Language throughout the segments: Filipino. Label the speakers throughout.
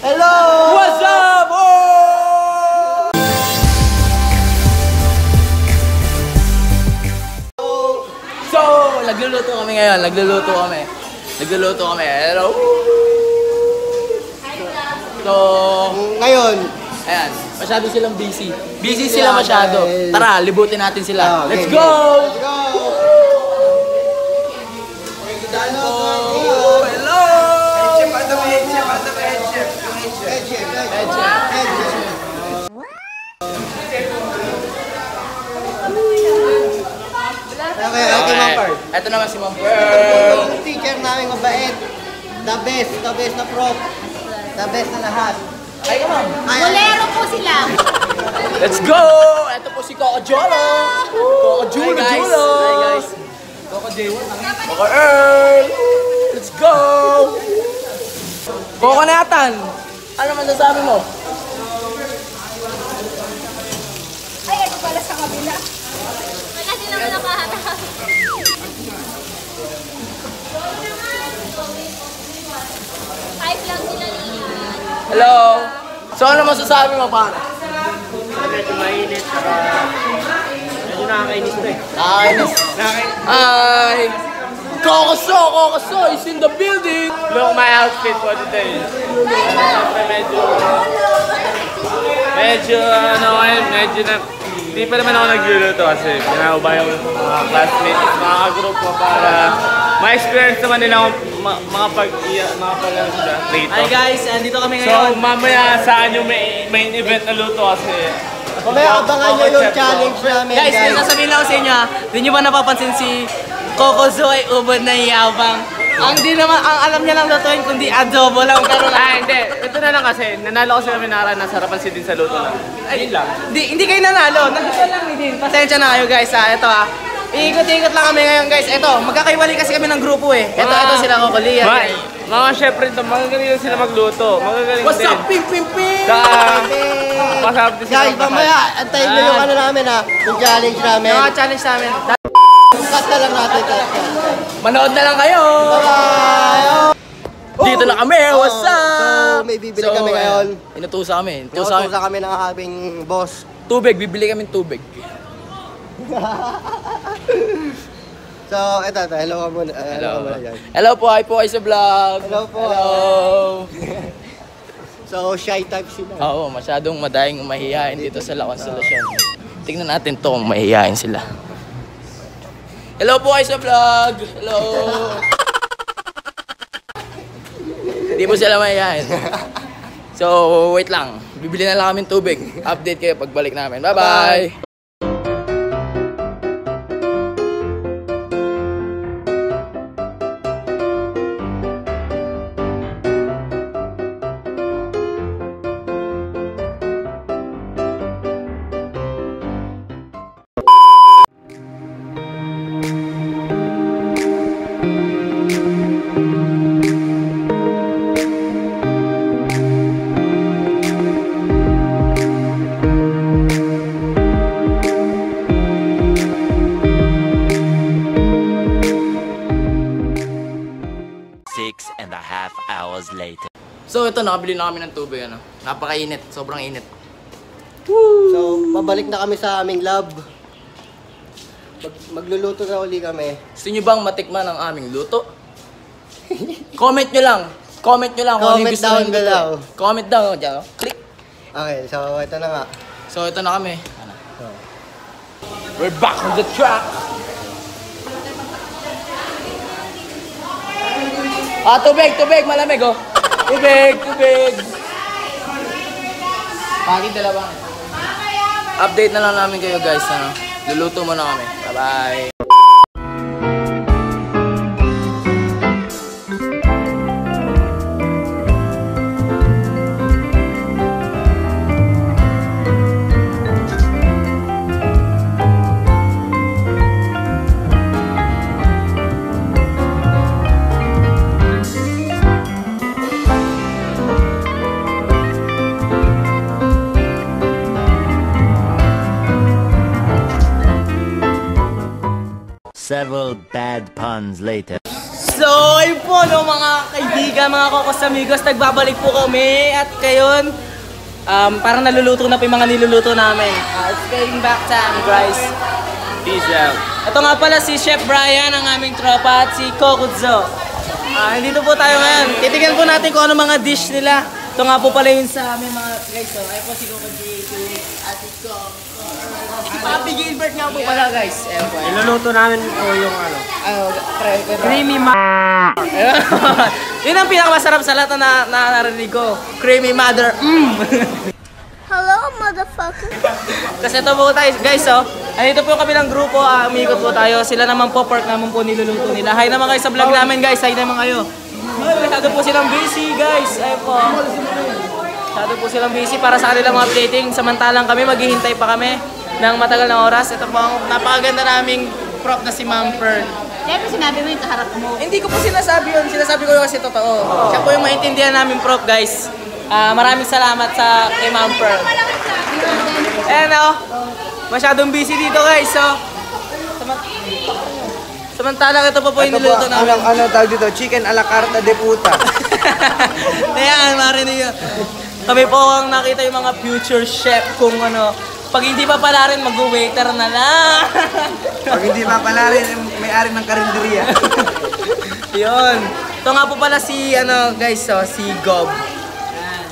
Speaker 1: Hello!
Speaker 2: What's up? Oh! So, nagluluto kami ngayon. Nagluluto kami. Hello! So,
Speaker 1: ngayon,
Speaker 2: ayan. Masyado silang busy. Busy sila masyado. Tara, libutin natin sila. Let's go!
Speaker 1: Let's go!
Speaker 2: Hello! Ito naman si Ma'am Pearl.
Speaker 1: Yung teacher namin mabait. The best na prof. The best na lahat.
Speaker 2: Ay ka, Ma'am.
Speaker 3: Bolero po sila.
Speaker 2: Let's go! Ito po si Coco Jolo. Coco Jolo. Hi guys. Coco Jolo. Coco Earl. Let's go! Coco Nathan. Ano masasabi mo?
Speaker 3: Ay, ito pala sa kabila. Kasi naman nakaharap. Five lang sila lihat.
Speaker 2: Hello. So ano masasabi mo, pare?
Speaker 4: Medyo mainit, saka medyo nakakainis to eh.
Speaker 2: Nakakainis. Hi! Coco is in the building!
Speaker 4: Look my outfit for today. Medyo hindi pa naman ako nagluluto kasi pinauba yung mga classmates, mga group ko para ma-experience naman nila akong makapag-alam sila dito.
Speaker 2: Hi guys, andito kami ngayon.
Speaker 4: So mamaya saan yung main event na luto kasi
Speaker 1: Mamaya abangan nyo yung challenge namin,
Speaker 2: Guys, may sasabihin lang ako sa inyo, di nyo ba napapansin si Coco Zoe ubod na iyabang? Ang alam niya lang lutuin kundi adobo lang. Pero
Speaker 4: hindi. Ito na lang kasi, nanalo ko sa Minara, nasarapan si din sa luto lang. Ayun lang.
Speaker 2: Hindi kayo nanalo. Nandito lang ni Din. Pasensya na kayo guys ha. Ito ha. Iikot-ikot lang kami ngayon guys. Ito, magkakaiwalay kasi kami ng grupo eh. Ito sila Coco Lia.
Speaker 4: Mga chef rin to, magagaling din sila magluto. Magagaling din.
Speaker 2: What's up, Pim?
Speaker 4: Masarap din sila.
Speaker 1: Guys, mamaya, antayin nyo yung ano namin ha. Yung challenge namin.
Speaker 2: Yung challenge namin.
Speaker 1: Cut na lang natin.
Speaker 2: Manood na lang kayo.
Speaker 1: Bye!
Speaker 2: Dito na kami. What's up?
Speaker 1: So, may bibili kami ngayon.
Speaker 2: Inutusan kami.
Speaker 1: Inutusan kami ng aming boss.
Speaker 2: Tubig. Bibili kami tubig.
Speaker 1: So, eto. Hello ka muna.
Speaker 2: Hello po. Hi po kayo sa vlog.
Speaker 1: Hello po.
Speaker 2: Hello.
Speaker 1: So, shy type sila.
Speaker 2: Oo, masyadong madaing mahihayin dito sa La Consolacion. Tingnan natin to kung mahihayin sila. Hello po kayo sa vlog. Hello. Hindi po sila mahihayin. So, wait lang. Bibili na lang kami tubig. Update kayo pagbalik namin. Bye-bye.
Speaker 5: Later.
Speaker 2: So ito, nakabili na kami ng tubig. Ano? Napakainit. Sobrang init.
Speaker 1: So, pabalik na kami sa aming lab. Magluluto na uli kami.
Speaker 2: Gusto nyo bang matikman ang aming luto? Comment nyo lang. Comment nyo lang.
Speaker 1: Comment down below.
Speaker 2: Comment down. Dyan, click.
Speaker 1: Okay, so ito na nga.
Speaker 2: So ito na kami. Ano? We're back on the track. Tubig, malamig oh. Tubig. Bakit dalawa? Update na lang namin kayo guys. Ano? Luluto muna kami. Bye-bye.
Speaker 5: Several bad puns later.
Speaker 2: So, ayun po, no, mga kaibigan, mga kokos amigos, nagbabalik po kami at ngayon, parang naluluto na po yung mga niluluto namin. It's getting back time, guys.
Speaker 4: Peace out.
Speaker 2: Ito nga pala si Chef Brian, ang aming tropa, at si Kokudzo. Nandito po tayo ngayon. Titignan po natin kung ano mga dish nila. Ito nga po pala yun sa aming mga guys. So, ayun po si Kokudzo, at si Kokudzo. Papi Gilbert nga po pala, guys. Ayun po.
Speaker 1: Iluluto namin po yung ano.
Speaker 2: Creamy Yun ang pinakamasarap sa lahat na narinig ko. Creamy mother.
Speaker 3: Hello, motherfucker.
Speaker 2: Kasi ito po tayo, guys, oh. Andito po yung kabilang grupo, umikot po tayo. Sila naman po, pork naman po niluluto nila. Hi naman kayo sa vlog namin, guys. Hi naman kayo. Masyado po silang busy, guys. Ayun po. Masyado po silang busy para sa kanilang mga plating. Samantalang kami, maghihintay pa kami ng matagal na oras. Ito po ang napakaganda naming prop na si Ma'am Pearl.
Speaker 3: Siyempre sinabi mo yung kaharap mo.
Speaker 2: Hindi ko po sinasabi yun. Sinasabi ko kasi totoo. Siya po yung maintindihan namin prop, guys. Maraming salamat sa kay Ma'am Pearl. Ayan o. Masyadong busy dito, guys. So, samantalang ito po yung niluluto namin.
Speaker 1: Ano tawag dito? Chicken a la carta de puta.
Speaker 2: Ayan, marinig yun. Kami po ang nakita yung mga future chef kung ano. Pag hindi pa pala rin, mag-waiter na lang.
Speaker 1: Pag hindi pa pala rin, may-ari ng karinderiya.
Speaker 2: Yun. Ito nga po pala si, guys, si Gob. Ayan.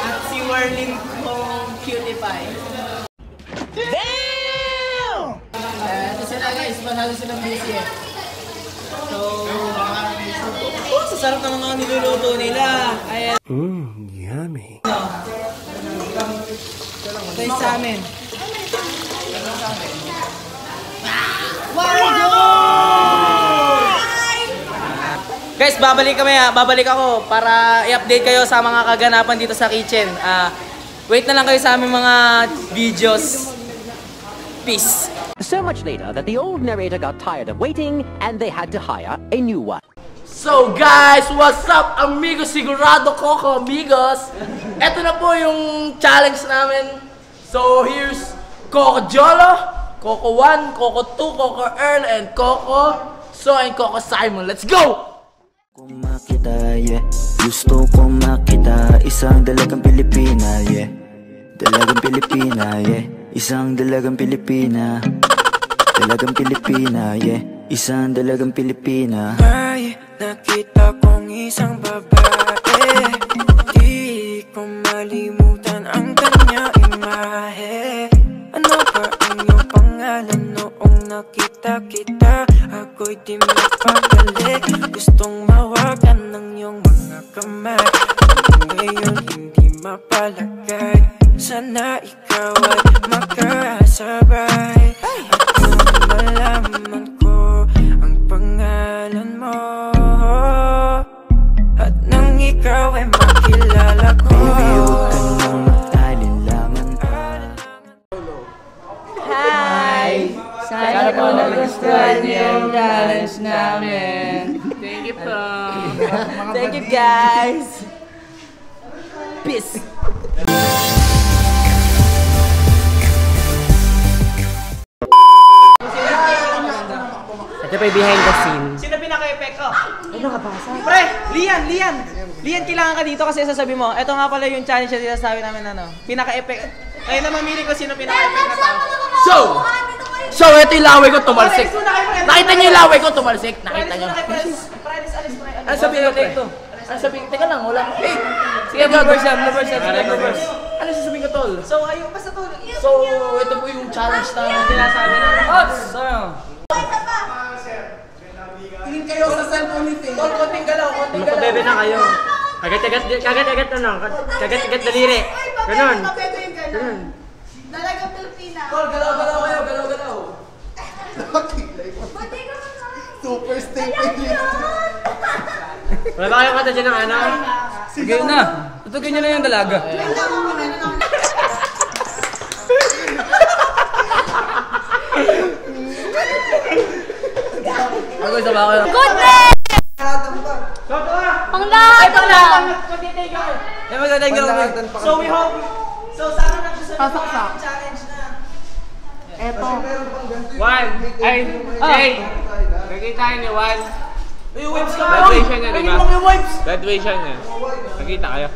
Speaker 2: At si Werlin kong Cutie Pie. Damn! Ito sila, guys. Masyado silang busy eh. So, sasarap naman mga niluluto nila. Ayan.
Speaker 1: Yummy.
Speaker 2: Ito yung sa amin. Guys, babalik kami ha. Babalik ako para i-update kayo sa mga kaganapan dito sa kitchen. Wait na lang kayo sa aming mga videos. Peace.
Speaker 5: So much later that the old narrator got tired of waiting and they had to hire a new one.
Speaker 2: So guys, what's up amigos? Sigurado Coco amigos. Ito na po yung challenge namin. So here's Coco Jolo, Coco 1, Coco 2, Coco Earl, and Coco So and Coco Simon. Let's go!
Speaker 6: Kung makita, yeah. Gusto kong makita isang dalagang Pilipina, yeah. Dalagang Pilipina, yeah. Isang dalagang Pilipina. Dalagang Pilipina, yeah. Isang dalagang Pilipina.
Speaker 7: May nakita kong isang babae, di ko malimutan ang kanya imahe. Ano ba ang iyong pangalan noong nakita kita? Ako'y di mapakali, gustong mawagan ng iyong mga kamay. Ngayon hindi mapalagay, sana ikaw ay makasabay. At kung malaman ko ang pangalan mo, at nang ikaw ay makilala ko,
Speaker 6: baby, huwag ka nang mag-alinlangan.
Speaker 2: Hi! Sana po nagustuhan niyo yung challenge namin.
Speaker 4: Thank you po.
Speaker 2: Thank you guys! Peace!
Speaker 1: Ito pa yung behind the scene.
Speaker 2: Sino pinaka-effect ko? Ano ka ba? Pre! Lian! Lian, kailangan ka dito kasi sasabi mo. Ito nga pala yung challenge na sinasabi namin pinaka-effect. Kayo na mamili ko sino pinaka-effect na tao.
Speaker 4: So, ito yung laway ko tumalsik. Nakita niyo yung laway ko tumalsik? Nakita niyo? Ano sabihin ko, pre? Ano sabihin? Teka lang, wala. Sige, reverse yan. Ano sasabihin ko, tol?
Speaker 2: So, ayun, basta to.
Speaker 4: So, ito po yung challenge na sinasabi namin.
Speaker 2: Tingin kayo sa cellphone ni Tim. Tol, konting galaw.
Speaker 1: Makabebe na kayo. Kagat-kagat daliri. Ganon.
Speaker 3: Dalagang Pilipina.
Speaker 2: Tol, galaw kayo.
Speaker 1: Super stupid.
Speaker 8: Wala ba kayong kata dyan ng anak?
Speaker 2: Sige na. Tutugin nyo na yung dalaga.
Speaker 3: Goodness! Pang lahat!
Speaker 2: So we hope. So sana nagsasabi ng challenge na.
Speaker 4: Juan! Ay! Jay! Nakikita tayo ni Juan.
Speaker 2: Uy, wipes ka ba?
Speaker 4: Graduation niya, di ba?
Speaker 2: Yung wipes!
Speaker 4: Graduation niya. Nakita kayo?